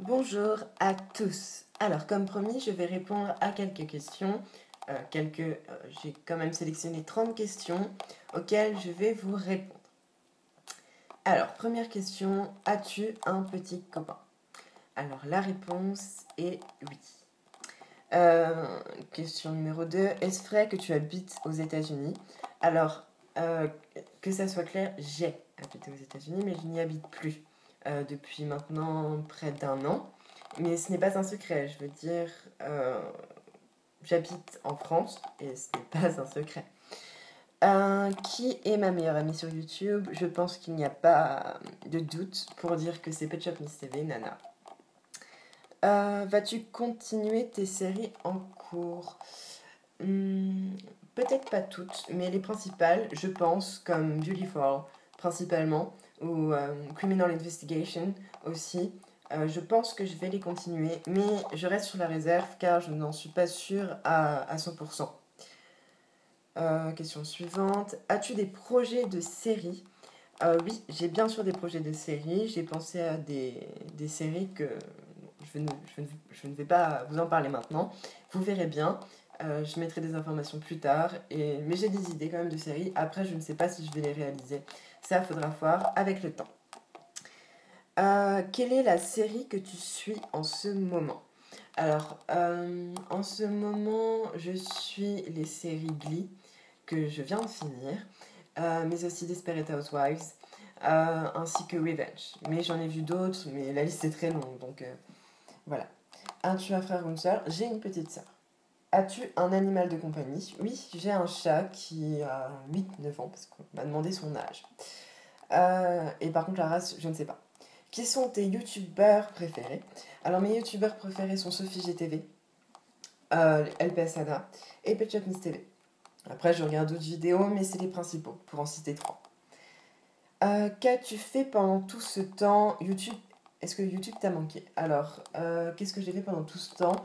Bonjour à tous. Alors, comme promis, je vais répondre à quelques questions. J'ai quand même sélectionné 30 questions auxquelles je vais vous répondre. Alors, première question, as-tu un petit copain? Alors, la réponse est oui. Question numéro 2, est-ce vrai que tu habites aux États-Unis? Alors, que ça soit clair, j'ai habité aux États-Unis, mais je n'y habite plus depuis maintenant près d'1 an. Mais ce n'est pas un secret, je veux dire, j'habite en France et ce n'est pas un secret. Qui est ma meilleure amie sur YouTube? Je pense qu'il n'y a pas de doute pour dire que c'est Pet Shop Miss TV, Nana. Vas-tu continuer tes séries en cours? Peut-être pas toutes, mais les principales, je pense, comme Beautiful principalement, ou Criminal Investigation aussi. Je pense que je vais les continuer, mais je reste sur la réserve car je n'en suis pas sûre à 100%. Question suivante. As-tu des projets de séries? Oui, j'ai bien sûr des projets de séries. J'ai pensé à des séries que je ne vais pas vous en parler maintenant. Vous verrez bien. Je mettrai des informations plus tard. Mais j'ai des idées quand même de séries. Après, je ne sais pas si je vais les réaliser. Ça, faudra voir avec le temps. Quelle est la série que tu suis en ce moment? Alors, en ce moment, je suis les séries Glee que je viens de finir, mais aussi Desperate Housewives, ainsi que Revenge. Mais j'en ai vu d'autres, mais la liste est très longue, donc voilà. As-tu un frère ou une soeur? J'ai une petite soeur. As-tu un animal de compagnie? Oui, j'ai un chat qui a 8-9 ans, parce qu'on m'a demandé son âge. Et par contre, la race, je ne sais pas. Qui sont tes youtubeurs préférés? Alors, mes youtubeurs préférés sont Sophie GTV, LPS Anna et Pet Shop Miss TV. Après, je regarde d'autres vidéos, mais c'est les principaux, pour en citer 3. Qu'as-tu fait pendant tout ce temps YouTube? Est-ce que YouTube t'a manqué? Alors, qu'est-ce que j'ai fait pendant tout ce temps?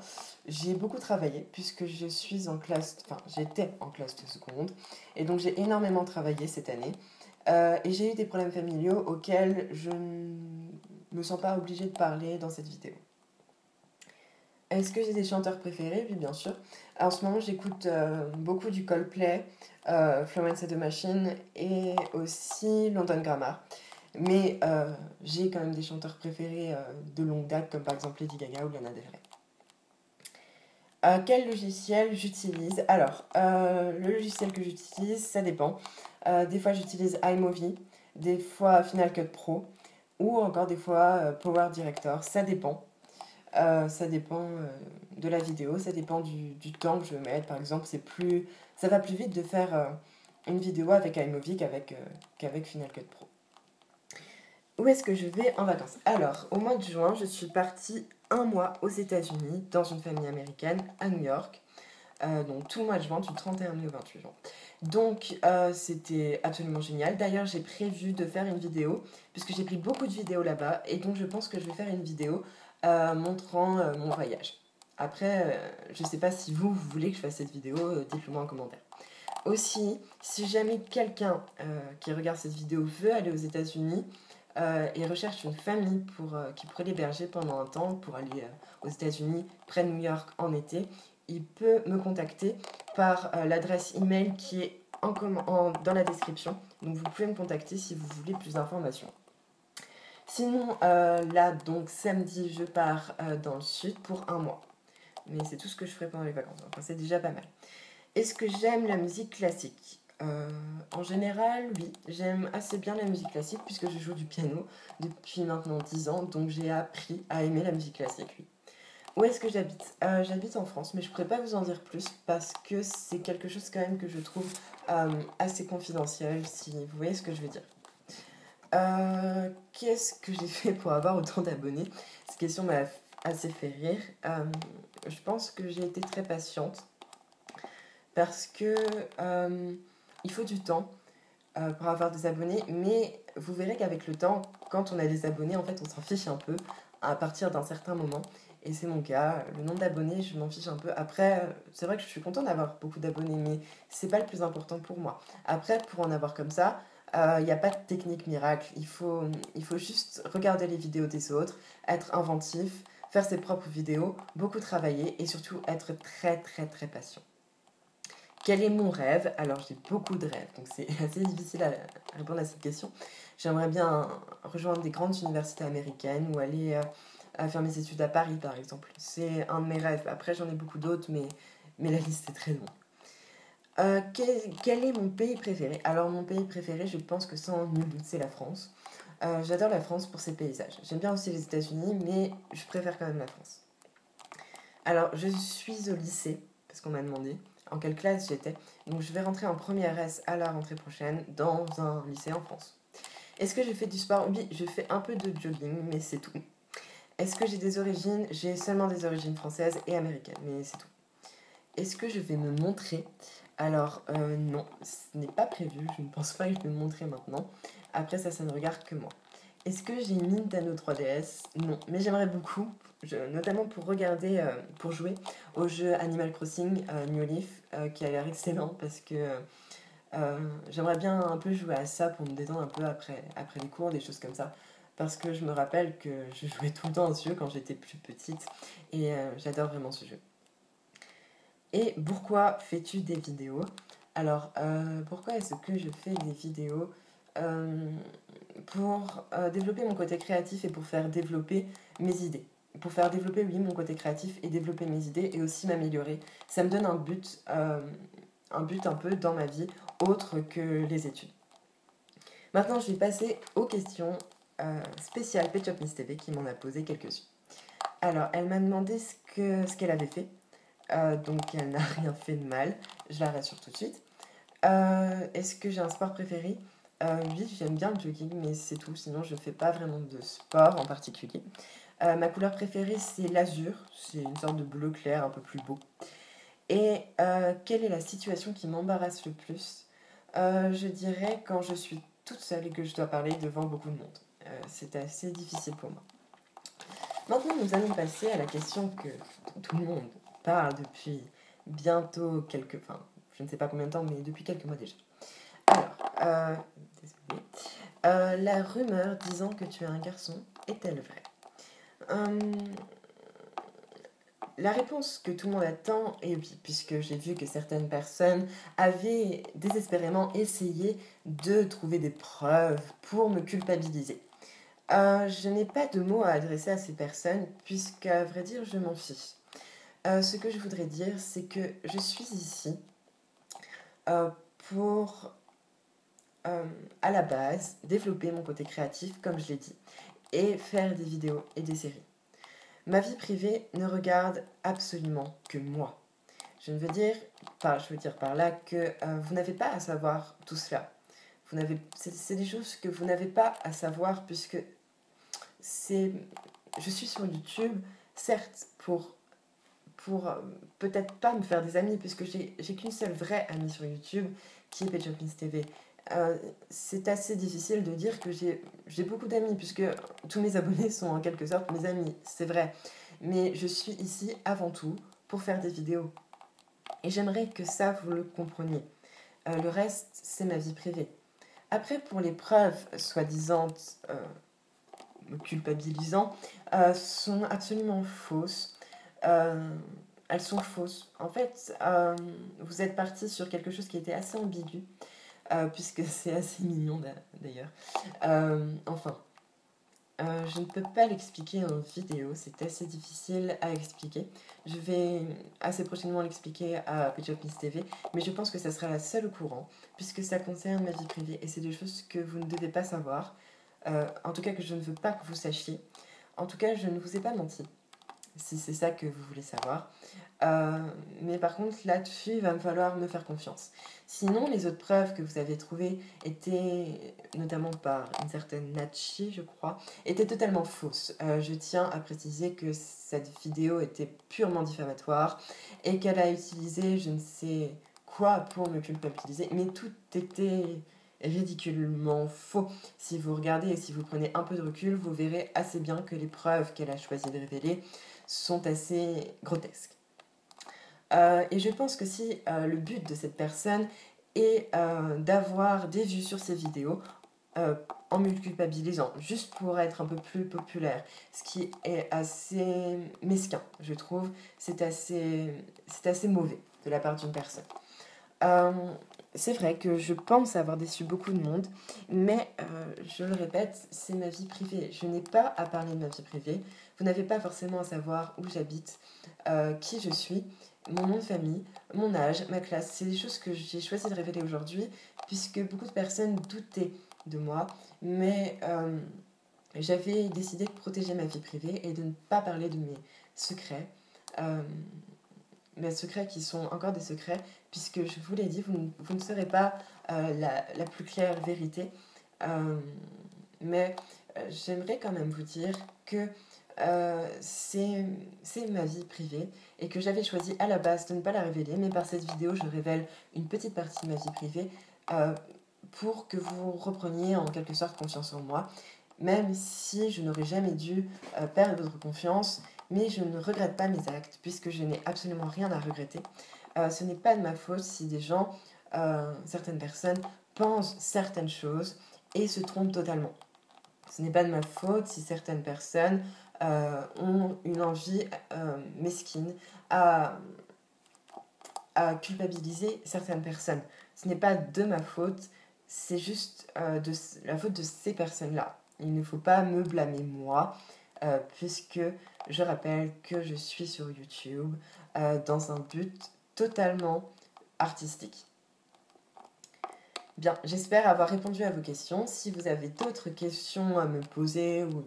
J'ai beaucoup travaillé, puisque je suis en classe, enfin, j'étais en classe de seconde, et donc j'ai énormément travaillé cette année. Et j'ai eu des problèmes familiaux auxquels je ne me sens pas obligée de parler dans cette vidéo. Est-ce que j'ai des chanteurs préférés? Oui, bien sûr. En ce moment, j'écoute beaucoup du Coldplay, Florence and the Machine et aussi London Grammar. Mais j'ai quand même des chanteurs préférés de longue date, comme par exemple Lady Gaga ou Lana Del Rey. Quel logiciel j'utilise? Alors, le logiciel que j'utilise, ça dépend. Des fois, j'utilise iMovie, des fois Final Cut Pro, ou encore des fois Power Director. Ça dépend. Ça dépend de la vidéo, ça dépend du temps que je veux mettre. Par exemple, ça va plus vite de faire une vidéo avec iMovie qu'avec Final Cut Pro. Où est-ce que je vais en vacances? Alors, au mois de juin, je suis partie 1 mois aux États-Unis, dans une famille américaine, à New York. Donc tout le mois de juin, du 31 mai au 28 juin. Donc c'était absolument génial. D'ailleurs, j'ai prévu de faire une vidéo, puisque j'ai pris beaucoup de vidéos là-bas, et donc je pense que je vais faire une vidéo montrant mon voyage. Après, je ne sais pas si vous voulez que je fasse cette vidéo, dites-le moi en commentaire. Aussi, si jamais quelqu'un qui regarde cette vidéo veut aller aux États-Unis et recherche une famille qui pourrait l'héberger pendant un temps pour aller aux États-Unis, près de New York en été, il peut me contacter par l'adresse email qui est dans la description. Donc vous pouvez me contacter si vous voulez plus d'informations. Sinon, là, donc samedi, je pars dans le sud pour 1 mois. Mais c'est tout ce que je ferai pendant les vacances. Enfin, c'est déjà pas mal. Est-ce que j'aime la musique classique? En général, oui. J'aime assez bien la musique classique puisque je joue du piano depuis maintenant 10 ans. Donc j'ai appris à aimer la musique classique, oui. Où est-ce que j'habite? J'habite en France, mais je ne pourrais pas vous en dire plus parce que c'est quelque chose quand même que je trouve assez confidentiel, si vous voyez ce que je veux dire. Qu'est-ce que j'ai fait pour avoir autant d'abonnés? Cette question m'a assez fait rire. Je pense que j'ai été très patiente parce que il faut du temps pour avoir des abonnés, mais vous verrez qu'avec le temps, quand on a des abonnés, en fait, on s'en fiche un peu à partir d'un certain moment. Et c'est mon cas. Le nombre d'abonnés, je m'en fiche un peu. Après, c'est vrai que je suis contente d'avoir beaucoup d'abonnés, mais c'est pas le plus important pour moi. Après, pour en avoir comme ça, Il n'y a pas de technique miracle. Il faut juste regarder les vidéos des autres, être inventif, faire ses propres vidéos, beaucoup travailler et surtout être très très très patient. Quel est mon rêve? Alors j'ai beaucoup de rêves, donc c'est assez difficile à répondre à cette question. J'aimerais bien rejoindre des grandes universités américaines ou aller à faire mes études à Paris par exemple. C'est un de mes rêves. Après j'en ai beaucoup d'autres, mais la liste est très longue. Quel est mon pays préféré? Alors mon pays préféré, je pense que sans nul doute, c'est la France. J'adore la France pour ses paysages. J'aime bien aussi les États-Unis, mais je préfère quand même la France. Alors je suis au lycée, parce qu'on m'a demandé en quelle classe j'étais. Donc je vais rentrer en première S à la rentrée prochaine dans un lycée en France. Est-ce que je fais du sport? Oui, je fais un peu de jogging, mais c'est tout. Est-ce que j'ai des origines? J'ai seulement des origines françaises et américaines, mais c'est tout. Est-ce que je vais me montrer? Alors, non, ce n'est pas prévu. Je ne pense pas que je vais me montrer maintenant. Après, ça ne regarde que moi. Est-ce que j'ai une Nintendo 3DS? Non, mais j'aimerais beaucoup, notamment pour regarder, pour jouer au jeu Animal Crossing New Leaf, qui a l'air excellent parce que j'aimerais bien un peu jouer à ça pour me détendre un peu après les cours, des choses comme ça. Parce que je me rappelle que je jouais tout le temps à ce jeu quand j'étais plus petite et j'adore vraiment ce jeu. Et pourquoi fais-tu des vidéos? Alors, pourquoi est-ce que je fais des vidéos? Euh, pour développer mon côté créatif et pour faire développer mes idées. Pour faire développer, oui, mon côté créatif et développer mes idées et aussi m'améliorer. Ça me donne un but un peu dans ma vie, autre que les études. Maintenant, je vais passer aux questions spéciales Petshop Miss TV qui m'en a posé quelques-unes. Alors, elle m'a demandé ce qu'elle avait fait. Donc, elle n'a rien fait de mal. Je la rassure tout de suite. Est-ce que j'ai un sport préféré? Oui, j'aime bien le jogging, mais c'est tout. Sinon, je ne fais pas vraiment de sport en particulier. Ma couleur préférée, c'est l'azur. C'est une sorte de bleu clair, un peu plus beau. Et quelle est la situation qui m'embarrasse le plus? Je dirais quand je suis toute seule et que je dois parler devant beaucoup de monde. C'est assez difficile pour moi. Maintenant, nous allons passer à la question que tout le monde parle depuis bientôt enfin, je ne sais pas combien de temps, mais depuis quelques mois déjà. Alors, désolée. La rumeur disant que tu es un garçon est-elle vraie? La réponse que tout le monde attend est oui, puisque j'ai vu que certaines personnes avaient désespérément essayé de trouver des preuves pour me culpabiliser. Je n'ai pas de mots à adresser à ces personnes, puisqu'à vrai dire, je m'en fiche. Ce que je voudrais dire, c'est que je suis ici pour, à la base, développer mon côté créatif, comme je l'ai dit, et faire des vidéos et des séries. Ma vie privée ne regarde absolument que moi. Je veux dire par là que vous n'avez pas à savoir tout cela. C'est des choses que vous n'avez pas à savoir puisque je suis sur YouTube, certes, pour peut-être pas me faire des amis, puisque j'ai qu'une seule vraie amie sur YouTube, qui est Petshop Miss TV. C'est assez difficile de dire que j'ai beaucoup d'amis, puisque tous mes abonnés sont en quelque sorte mes amis, c'est vrai. Mais je suis ici avant tout pour faire des vidéos. Et j'aimerais que ça, vous le compreniez. Le reste, c'est ma vie privée. Après, pour les preuves soi-disant me culpabilisant, sont absolument fausses. Elles sont fausses. En fait, vous êtes parti sur quelque chose qui était assez ambigu, puisque c'est assez mignon d'ailleurs. Enfin, je ne peux pas l'expliquer en vidéo, c'est assez difficile à expliquer. Je vais assez prochainement l'expliquer à Petshop Miss TV, mais je pense que ça sera la seule au courant, puisque ça concerne ma vie privée et c'est des choses que vous ne devez pas savoir. En tout cas, que je ne veux pas que vous sachiez. En tout cas, je ne vous ai pas menti, si c'est ça que vous voulez savoir. Mais par contre, là-dessus, il va me falloir me faire confiance. Sinon, les autres preuves que vous avez trouvées étaient, notamment par une certaine Nachi, je crois, étaient totalement fausses. Je tiens à préciser que cette vidéo était purement diffamatoire et qu'elle a utilisé je ne sais quoi pour me culpabiliser, mais tout était ridiculement faux. Si vous regardez et si vous prenez un peu de recul, vous verrez assez bien que les preuves qu'elle a choisi de révéler sont assez grotesques. Et je pense que si le but de cette personne et d'avoir des vues sur ces vidéos en me culpabilisant, juste pour être un peu plus populaire, ce qui est assez mesquin, je trouve. C'est assez mauvais de la part d'une personne. Euh, c'est vrai que je pense avoir déçu beaucoup de monde, mais je le répète, c'est ma vie privée. Je n'ai pas à parler de ma vie privée. Vous n'avez pas forcément à savoir où j'habite, qui je suis, mon nom de famille, mon âge, ma classe. C'est des choses que j'ai choisi de révéler aujourd'hui, puisque beaucoup de personnes doutaient de moi, mais j'avais décidé de protéger ma vie privée et de ne pas parler de mes secrets. Euh, Mes secrets qui sont encore des secrets, puisque je vous l'ai dit, vous ne serez pas la plus claire vérité. Euh, mais j'aimerais quand même vous dire que c'est ma vie privée et que j'avais choisi à la base de ne pas la révéler, mais par cette vidéo, je révèle une petite partie de ma vie privée euh, pour que vous repreniez en quelque sorte confiance en moi, même si je n'aurais jamais dû perdre votre confiance, mais je ne regrette pas mes actes, puisque je n'ai absolument rien à regretter. Ce n'est pas de ma faute si des gens, certaines personnes, pensent certaines choses et se trompent totalement. Ce n'est pas de ma faute si certaines personnes ont une envie mesquine à, à culpabiliser certaines personnes. Ce n'est pas de ma faute, c'est juste de la faute de ces personnes-là. Il ne faut pas me blâmer moi, puisque je rappelle que je suis sur YouTube dans un but totalement artistique. Bien, j'espère avoir répondu à vos questions. Si vous avez d'autres questions à me poser ou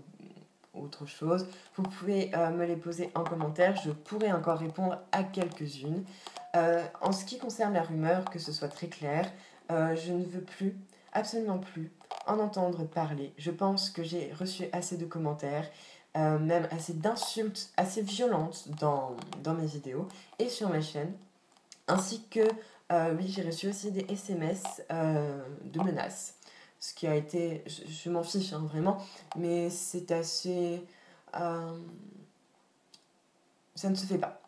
autre chose, vous pouvez me les poser en commentaire. Je pourrai encore répondre à quelques-unes. En ce qui concerne la rumeur, que ce soit très clair, je ne veux plus, absolument plus, en entendre parler. Je pense que j'ai reçu assez de commentaires, même assez d'insultes assez violentes dans mes vidéos et sur ma chaîne. Ainsi que, oui, j'ai reçu aussi des SMS de menaces. Ce qui a été, je m'en fiche hein, vraiment, mais c'est assez... euh, ça ne se fait pas.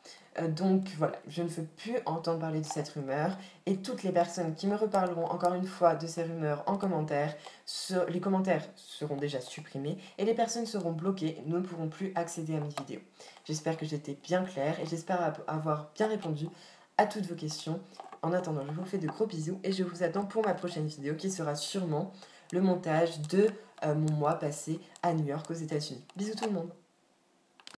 Donc voilà, je ne veux plus entendre parler de cette rumeur. Et toutes les personnes qui me reparleront encore une fois de ces rumeurs en commentaire, les commentaires seront déjà supprimés et les personnes seront bloquées. Nous ne pourrons plus accéder à mes vidéos. J'espère que j'étais bien claire et j'espère avoir bien répondu à toutes vos questions. En attendant, je vous fais de gros bisous et je vous attends pour ma prochaine vidéo qui sera sûrement le montage de mon mois passé à New York aux États-Unis. Bisous tout le monde!